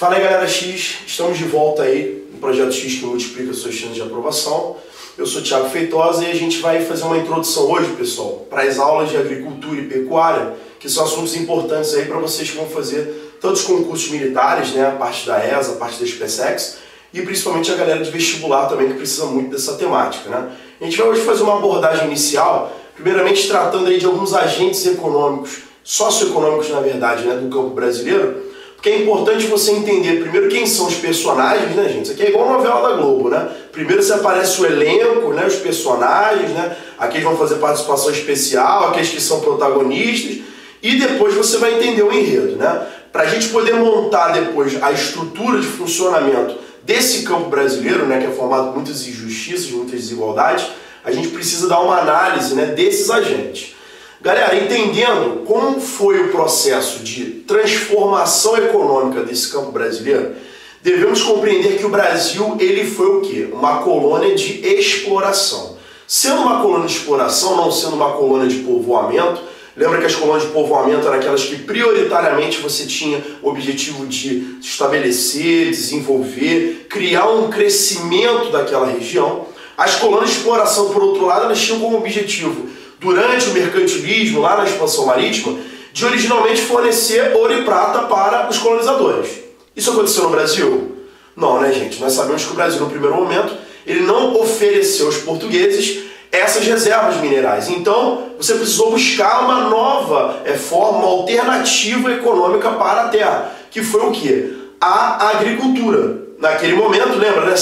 Fala aí, galera X, estamos de volta aí no Projeto X que multiplica suas chances de aprovação. Eu sou Thiago Feitosa e a gente vai fazer uma introdução hoje, pessoal, para as aulas de agricultura e pecuária, que são assuntos importantes aí para vocês que vão fazer tanto os concursos militares, né, a parte da ESA, a parte da SpaceX, e principalmente a galera de vestibular também, que precisa muito dessa temática, né? A gente vai hoje fazer uma abordagem inicial, primeiramente tratando aí de alguns agentes econômicos, socioeconômicos na verdade, né, do campo brasileiro, porque é importante você entender primeiro quem são os personagens, né, gente? Isso aqui é igual a novela da Globo, né? Primeiro você aparece o elenco, né, os personagens, né? Aqueles vão fazer participação especial, aqueles que são protagonistas, e depois você vai entender o enredo, né? Para a gente poder montar depois a estrutura de funcionamento desse campo brasileiro, né, que é formado por muitas injustiças, muitas desigualdades, a gente precisa dar uma análise, né, desses agentes. Galera, entendendo como foi o processo de transformação econômica desse campo brasileiro, devemos compreender que o Brasil ele foi o quê? Uma colônia de exploração. Sendo uma colônia de exploração, não sendo uma colônia de povoamento, lembra que as colônias de povoamento eram aquelas que prioritariamente você tinha o objetivo de estabelecer, desenvolver, criar um crescimento daquela região. As colônias de exploração, por outro lado, elas tinham como objetivo, durante o mercantilismo, lá na expansão marítima, de originalmente fornecer ouro e prata para os colonizadores. Isso aconteceu no Brasil? Não, né, gente? Nós sabemos que o Brasil, no primeiro momento, ele não ofereceu aos portugueses essas reservas minerais. Então, você precisou buscar uma nova forma, uma alternativa econômica para a terra, que foi o quê? A agricultura. Naquele momento, lembra, né,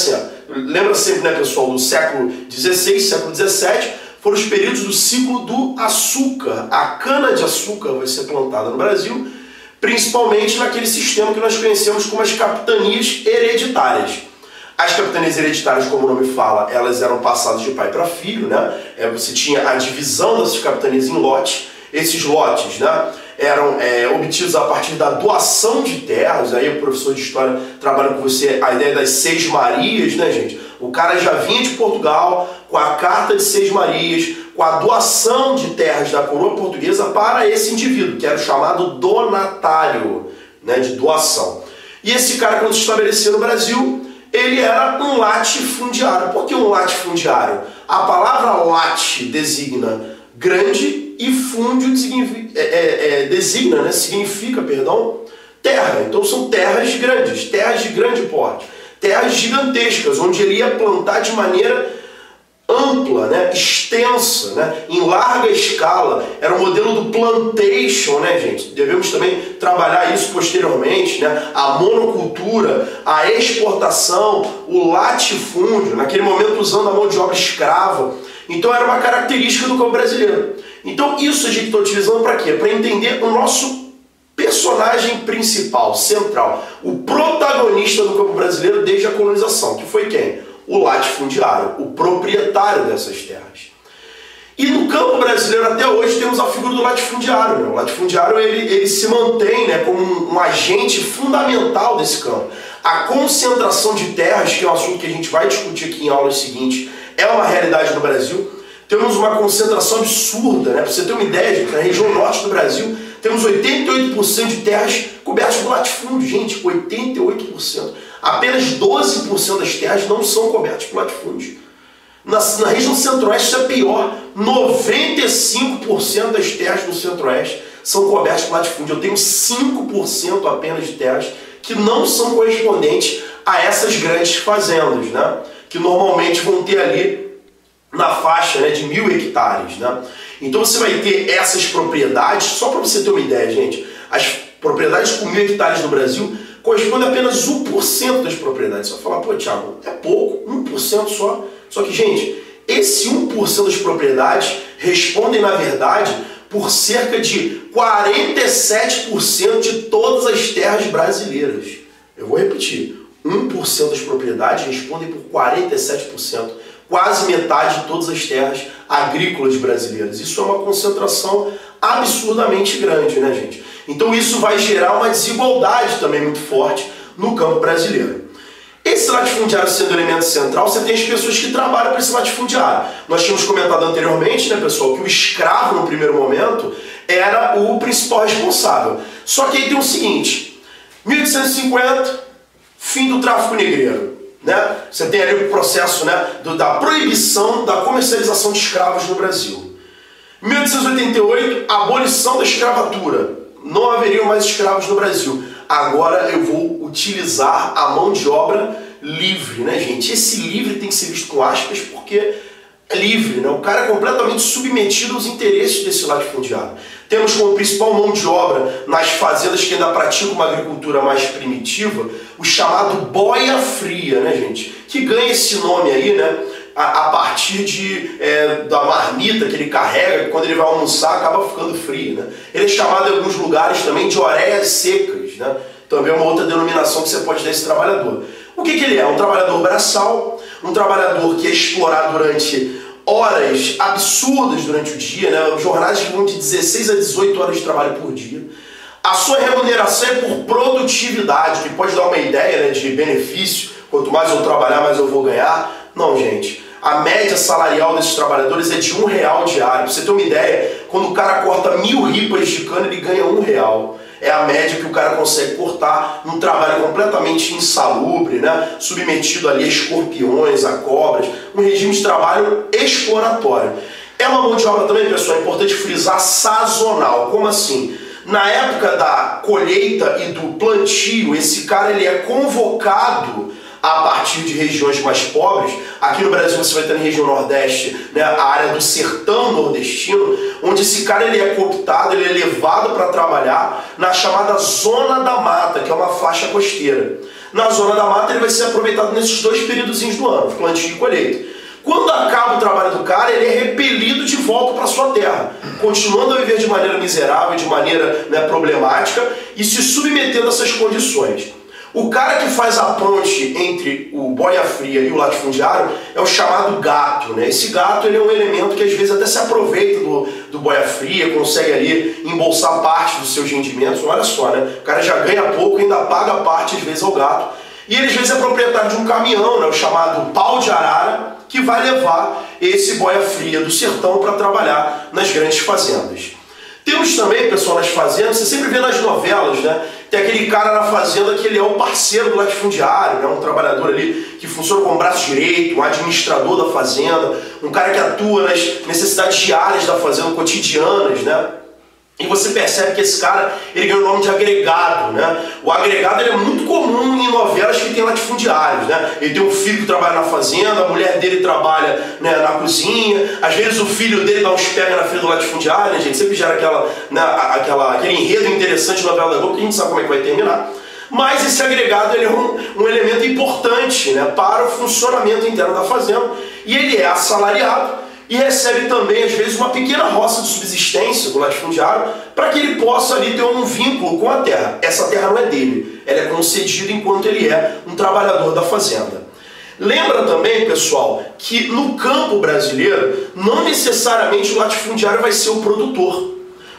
lembra sempre, né, pessoal, do século XVI, século XVII, foram os períodos do ciclo do açúcar. A cana-de-açúcar vai ser plantada no Brasil, principalmente naquele sistema que nós conhecemos como as capitanias hereditárias. As capitanias hereditárias, como o nome fala, elas eram passadas de pai para filho, né? Você tinha a divisão dessas capitanias em lotes. Esses lotes, né, eram obtidos a partir da doação de terras. Aí o professor de história trabalha com você a ideia das Seis Marias, né, gente? O cara já vinha de Portugal com a carta de Seis Marias, com a doação de terras da coroa portuguesa para esse indivíduo, que era o chamado donatário, né, de doação. E esse cara, quando se estabeleceu no Brasil, ele era um latifundiário. Por que um latifundiário? A palavra late designa grande e fundio designa, né, significa, perdão, terra. Então são terras grandes, terras de grande porte, terras gigantescas, onde ele ia plantar de maneira ampla, né, extensa, né, em larga escala. Era o modelo do plantation, né, gente? Devemos também trabalhar isso posteriormente, né? A monocultura, a exportação, o latifúndio, naquele momento usando a mão de obra escrava. Então era uma característica do campo brasileiro. Então isso a gente está utilizando para quê? Para entender o nosso personagem principal, central, o protagonista do campo brasileiro desde a colonização, que foi quem? O latifundiário, o proprietário dessas terras. E no campo brasileiro até hoje temos a figura do latifundiário, né? O latifundiário ele se mantém, né, como um agente fundamental desse campo. A concentração de terras, que é um assunto que a gente vai discutir aqui em aulas seguintes, é uma realidade no Brasil. Temos uma concentração absurda, né? Para você ter uma ideia, gente, na região norte do Brasil, temos 88% de terras cobertas por latifúndio. Gente, 88%. Apenas 12% das terras não são cobertas por latifúndio. Na região centro-oeste isso é pior. 95% das terras no centro-oeste são cobertas por latifúndio. Eu tenho 5% apenas de terras que não são correspondentes a essas grandes fazendas, né? Que normalmente vão ter ali na faixa, né, de 1.000 hectares, né? Então você vai ter essas propriedades, só para você ter uma ideia, gente, as propriedades com 1.000 hectares no Brasil correspondem a apenas 1% das propriedades. Você vai falar, pô, Thiago, é pouco, 1% só. Só que, gente, esse 1% das propriedades respondem, na verdade, por cerca de 47% de todas as terras brasileiras. Eu vou repetir, 1% das propriedades respondem por 47%, quase metade de todas as terras agrícolas brasileiras. Isso é uma concentração absurdamente grande, né, gente? Então isso vai gerar uma desigualdade também muito forte no campo brasileiro. Esse latifundiário sendo o elemento central, você tem as pessoas que trabalham para esse latifundiário. Nós tínhamos comentado anteriormente, né, pessoal, que o escravo, no primeiro momento, era o principal responsável. Só que aí tem o seguinte, 1850, Fim do tráfico negreiro. Né? Você tem ali o processo, né, da proibição da comercialização de escravos no Brasil. 1888, abolição da escravatura. Não haveriam mais escravos no Brasil. Agora eu vou utilizar a mão de obra livre, né, gente? Esse livre tem que ser visto com aspas porque é livre, né? O cara é completamente submetido aos interesses desse latifundiário. Temos como principal mão de obra nas fazendas que ainda praticam uma agricultura mais primitiva, o chamado boia fria, né, gente? Que ganha esse nome aí, né? A partir da marmita que ele carrega, que quando ele vai almoçar acaba ficando frio, né? Ele é chamado em alguns lugares também de oreias secas, né? Também é uma outra denominação que você pode dar a esse trabalhador. O que ele é? Um trabalhador braçal, um trabalhador que é explorado durante horas absurdas durante o dia, né? Jornadas que vão de 16 a 18 horas de trabalho por dia. A sua remuneração é por produtividade, que pode dar uma ideia, né, de benefício. Quanto mais eu trabalhar, mais eu vou ganhar. Não, gente. A média salarial desses trabalhadores é de R$1 diário. Pra você ter uma ideia, quando o cara corta 1000 ripas de cana, ele ganha R$1. É a média que o cara consegue cortar num trabalho completamente insalubre, né? Submetido ali a escorpiões, a cobras, um regime de trabalho exploratório. É uma mão de obra também, pessoal, é importante frisar, sazonal. Como assim? Na época da colheita e do plantio, esse cara ele é convocado a partir de regiões mais pobres. Aqui no Brasil você vai ter na região Nordeste, né, a área do sertão nordestino, onde esse cara ele é cooptado, ele é levado para trabalhar na chamada Zona da Mata, que é uma faixa costeira. Na Zona da Mata ele vai ser aproveitado nesses 2 períodos do ano, plantio e colheita. Quando acaba o trabalho do cara, ele é repelido de volta para sua terra, continuando a viver de maneira miserável, de maneira, né, problemática e se submetendo a essas condições. O cara que faz a ponte entre o boia fria e o latifundiário é o chamado gato, né? Esse gato ele é um elemento que às vezes até se aproveita do boia fria, consegue ali embolsar parte dos seus rendimentos. Olha só, né? O cara já ganha pouco e ainda paga parte às vezes ao gato. E ele às vezes é proprietário de um caminhão, né? O chamado pau de arara, que vai levar esse boia fria do sertão para trabalhar nas grandes fazendas. Temos também, pessoal, nas fazendas, você sempre vê nas novelas, né? Tem aquele cara na fazenda que ele é o parceiro do latifundiário, né? Um trabalhador ali que funciona como braço direito, um administrador da fazenda, um cara que atua nas necessidades diárias da fazenda, cotidianas, né? E você percebe que esse cara, ele ganha o nome de agregado, né? O agregado ele é muito comum em novelas que tem latifundiários, né? Ele tem um filho que trabalha na fazenda, a mulher dele trabalha, né, na cozinha, às vezes o filho dele dá uns pega na filha do latifundiário, né, gente? Sempre gera aquele enredo interessante na novela da Globo, que a gente sabe como é que vai terminar. Mas esse agregado ele é um elemento importante, né, para o funcionamento interno da fazenda, e ele é assalariado, e recebe também, às vezes, uma pequena roça de subsistência do latifundiário para que ele possa ali ter um vínculo com a terra. Essa terra não é dele, ela é concedida enquanto ele é um trabalhador da fazenda. Lembra também, pessoal, que no campo brasileiro, não necessariamente o latifundiário vai ser o produtor.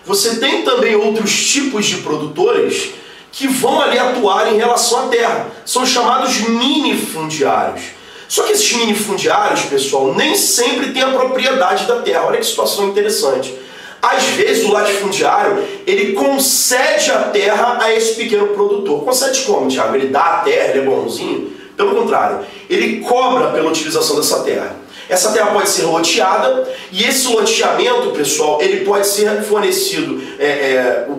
Você tem também outros tipos de produtores que vão ali atuar em relação à terra. São chamados minifundiários. Só que esses minifundiários, pessoal, nem sempre têm a propriedade da terra. Olha que situação interessante. Às vezes o latifundiário, ele concede a terra a esse pequeno produtor. Concede como, Thiago? Ele dá a terra, ele é bonzinho? Pelo contrário, ele cobra pela utilização dessa terra. Essa terra pode ser loteada e esse loteamento, pessoal, ele pode ser fornecido,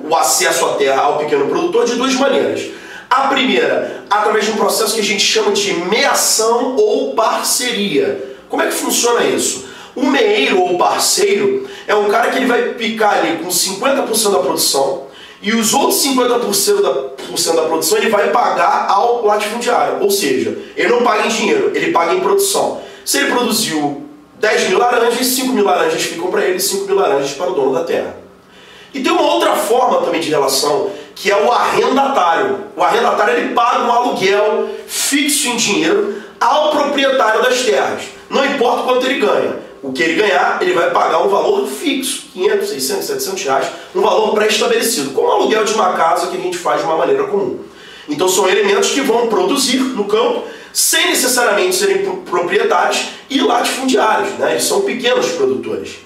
o acesso à terra ao pequeno produtor de 2 maneiras. A primeira, através de um processo que a gente chama de meação ou parceria. Como é que funciona isso? O meeiro ou parceiro é um cara que ele vai picar ali com 50% da produção e os outros 50% da produção ele vai pagar ao latifundiário. Ou seja, ele não paga em dinheiro, ele paga em produção. Se ele produziu 10.000 laranjas, 5.000 laranjas ficam para ele, 5.000 laranjas para o dono da terra. E tem uma outra forma também de relação, que é o arrendatário. O arrendatário ele paga um aluguel fixo em dinheiro ao proprietário das terras. Não importa quanto ele ganha. O que ele ganhar, ele vai pagar um valor fixo, 500, 600, 700 reais, um valor pré-estabelecido, como o aluguel de uma casa que a gente faz de uma maneira comum. Então são elementos que vão produzir no campo, sem necessariamente serem proprietários e latifundiários, né? Eles são pequenos produtores.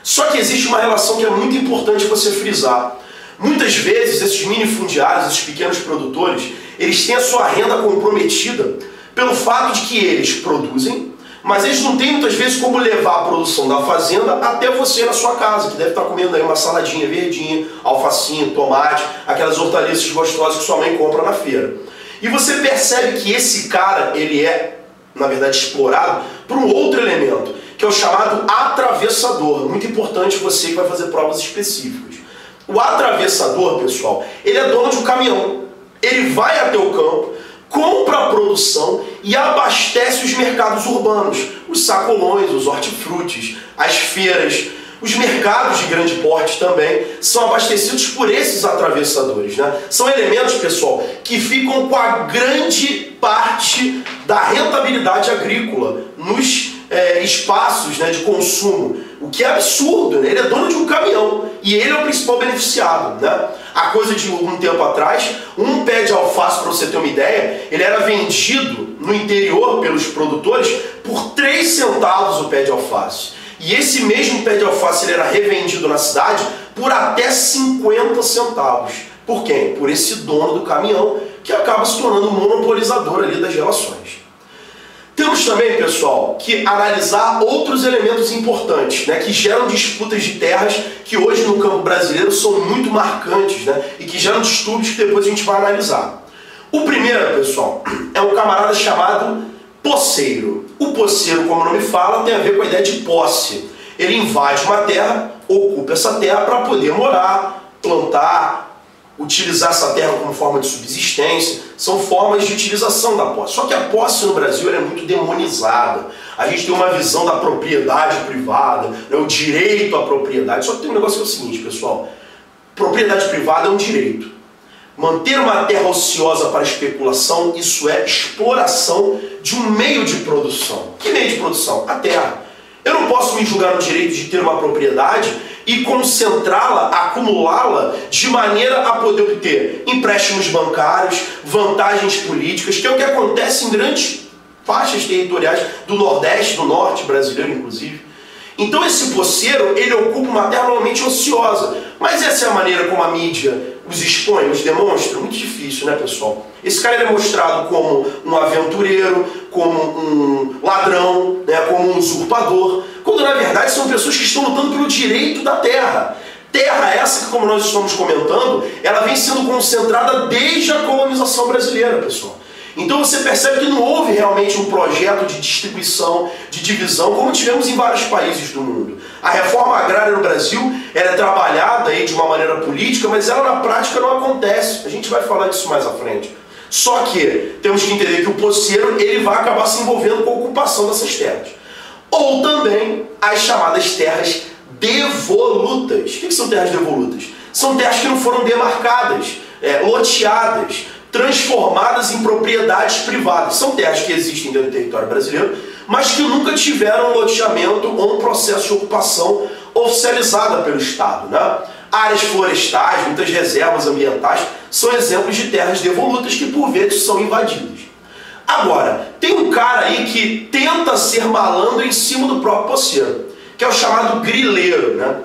Só que existe uma relação que é muito importante você frisar. Muitas vezes esses minifundiários, esses pequenos produtores, eles têm a sua renda comprometida pelo fato de que eles produzem, mas eles não têm muitas vezes como levar a produção da fazenda até você na sua casa, que deve estar comendo aí uma saladinha verdinha, alfacinho, tomate, aquelas hortaliças gostosas que sua mãe compra na feira. E você percebe que esse cara, ele é, na verdade, explorado por um outro elemento, que é o chamado atravessador. Muito importante você que vai fazer provas específicas. O atravessador, pessoal, ele é dono de um caminhão. Ele vai até o campo, compra a produção e abastece os mercados urbanos, os sacolões, os hortifrutis, as feiras, os mercados de grande porte também são abastecidos por esses atravessadores, né? São elementos, pessoal, que ficam com a grande parte da rentabilidade agrícola nos espaços, né, de consumo, o que é absurdo, né? Ele é dono de um caminhão e ele é o principal beneficiado, né? A coisa de um tempo atrás, um pé de alface, para você ter uma ideia, ele era vendido no interior pelos produtores por 3 centavos o pé de alface. E esse mesmo pé de alface ele era revendido na cidade por até 50 centavos. Por quem? Por esse dono do caminhão, que acaba se tornando um monopolizador ali das relações. Temos também, pessoal, que analisar outros elementos importantes, né, que geram disputas de terras que hoje no campo brasileiro são muito marcantes, né, e que geram distúrbios que depois a gente vai analisar. O primeiro, pessoal, é um camarada chamado posseiro. O posseiro, como o nome fala, tem a ver com a ideia de posse. Ele invade uma terra, ocupa essa terra para poder morar, plantar, utilizar essa terra como forma de subsistência. São formas de utilização da posse. Só que a posse no Brasil é muito demonizada. A gente tem uma visão da propriedade privada, né, o direito à propriedade. Só que tem um negócio que é o seguinte, pessoal. Propriedade privada é um direito. Manter uma terra ociosa para especulação, isso é exploração de um meio de produção. Que meio de produção? A terra. Eu não posso me julgar no direito de ter uma propriedade e concentrá-la, acumulá-la, de maneira a poder obter empréstimos bancários, vantagens políticas, que é o que acontece em grandes faixas territoriais do Nordeste, do Norte brasileiro, inclusive. Então esse posseiro, ele ocupa uma terra normalmente ociosa. Mas essa é a maneira como a mídia os expõe, os demonstra? Muito difícil, né, pessoal? Esse cara ele é mostrado como um aventureiro, como um ladrão, né, como um usurpador, quando na verdade são pessoas que estão lutando pelo direito da terra. Terra essa que, como nós estamos comentando, ela vem sendo concentrada desde a colonização brasileira, pessoal. Então você percebe que não houve realmente um projeto de distribuição, de divisão, como tivemos em vários países do mundo. A reforma agrária no Brasil ela é trabalhada aí de uma maneira política, mas ela na prática não acontece. A gente vai falar disso mais à frente. Só que temos que entender que o posseiro ele vai acabar se envolvendo com a ocupação dessas terras. Ou também as chamadas terras devolutas. O que são terras devolutas? São terras que não foram demarcadas, loteadas, transformadas em propriedades privadas. São terras que existem dentro do território brasileiro, mas que nunca tiveram um loteamento ou um processo de ocupação oficializada pelo Estado, né? Áreas florestais, muitas reservas ambientais, são exemplos de terras devolutas que por vezes são invadidas. Agora, tem um cara aí que tenta ser malandro em cima do próprio posseiro, que é o chamado grileiro, né?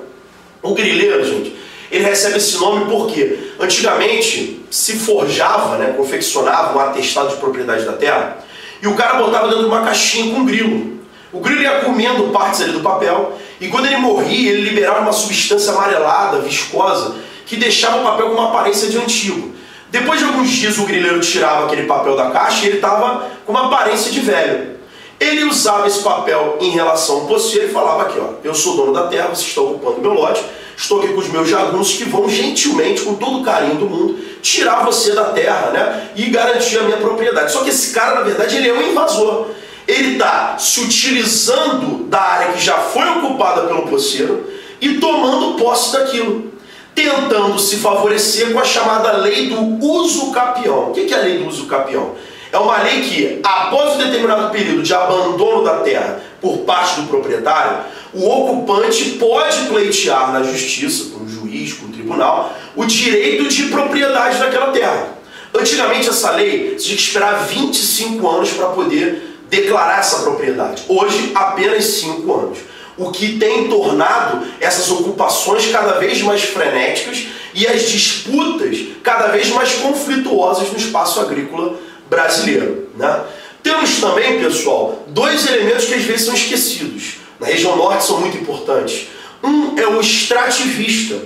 O grileiro, gente, ele recebe esse nome porque antigamente se forjava, né, confeccionava um atestado de propriedade da terra e o cara botava dentro de uma caixinha com grilo. O grilo ia comendo partes ali do papel e quando ele morria ele liberava uma substância amarelada, viscosa, que deixava o papel com uma aparência de antigo. Depois de alguns dias o grileiro tirava aquele papel da caixa e ele estava com uma aparência de velho. Ele usava esse papel em relação ao posseiro e falava aqui, ó, eu sou dono da terra, você está ocupando meu lote, estou aqui com os meus jagunços que vão gentilmente, com todo o carinho do mundo, tirar você da terra, né, e garantir a minha propriedade. Só que esse cara, na verdade, ele é um invasor. Ele está se utilizando da área que já foi ocupada pelo posseiro e tomando posse daquilo, tentando se favorecer com a chamada lei do uso capião. O que é a lei do uso capião? É uma lei que, após um determinado período de abandono da terra por parte do proprietário, o ocupante pode pleitear na justiça, com um juiz, com um tribunal, o direito de propriedade daquela terra. Antigamente essa lei, você tinha que esperar 25 anos para poder declarar essa propriedade. Hoje, apenas 5 anos. o que tem tornado essas ocupações cada vez mais frenéticas e as disputas cada vez mais conflituosas no espaço agrícola brasileiro, né? Temos também, pessoal, dois elementos que às vezes são esquecidos. Na região norte são muito importantes. Um é o extrativista.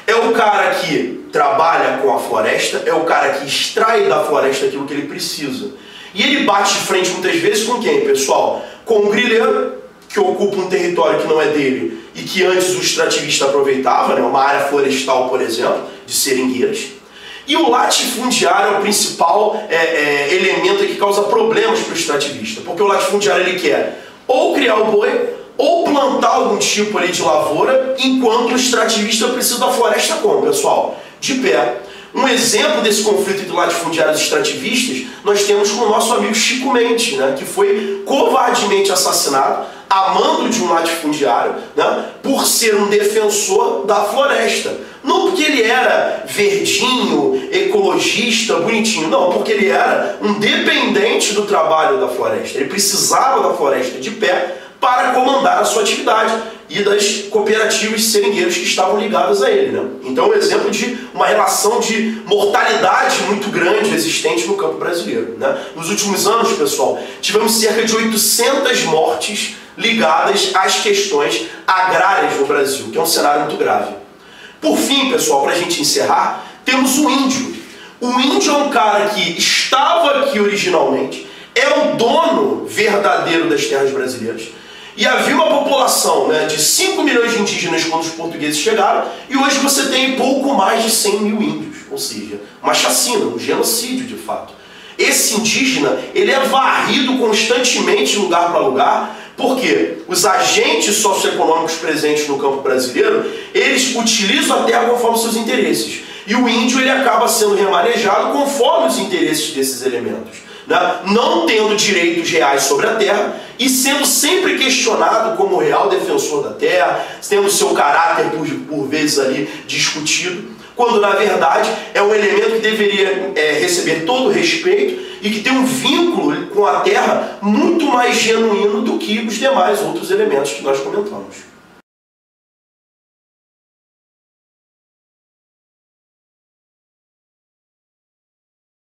É o cara que trabalha com a floresta, é o cara que extrai da floresta aquilo que ele precisa. E ele bate de frente muitas vezes com quem, pessoal? Com o grileiro, que ocupa um território que não é dele e que antes o extrativista aproveitava, né? Uma área florestal, por exemplo, de seringueiras. E o latifundiário é o principal elemento que causa problemas para o extrativista, porque o latifundiário ele quer ou criar o boi ou plantar algum tipo ali de lavoura, enquanto o extrativista precisa da floresta como, pessoal? De pé. Um exemplo desse conflito entre latifundiários e extrativistas nós temos com o nosso amigo Chico Mendes, né, que foi covardemente assassinado a mando de um latifundiário, né, por ser um defensor da floresta. Não porque ele era verdinho, ecologista, bonitinho, não, porque ele era um dependente do trabalho da floresta. Ele precisava da floresta de pé para comandar a sua atividade e das cooperativas seringueiras que estavam ligadas a ele, né? Então, um exemplo de uma relação de mortalidade muito grande existente no campo brasileiro, né? Nos últimos anos, pessoal, tivemos cerca de 800 mortes ligadas às questões agrárias no Brasil, que é um cenário muito grave. Por fim, pessoal, para a gente encerrar, temos o índio. O índio é um cara que estava aqui originalmente, é o dono verdadeiro das terras brasileiras. E havia uma população, né, de 5 milhões de indígenas quando os portugueses chegaram, e hoje você tem pouco mais de 100 mil índios, ou seja, uma chacina, um genocídio de fato. Esse indígena, ele é varrido constantemente de lugar para lugar, porque os agentes socioeconômicos presentes no campo brasileiro, eles utilizam a terra conforme seus interesses. E o índio, ele acaba sendo remanejado conforme os interesses desses elementos, né? Não tendo direitos reais sobre a terra e sendo sempre questionado como real defensor da terra, tendo seu caráter por vezes ali discutido, quando na verdade é um elemento que deveria receber todo o respeito e que tem um vínculo com a terra muito mais genuíno do que os demais outros elementos que nós comentamos.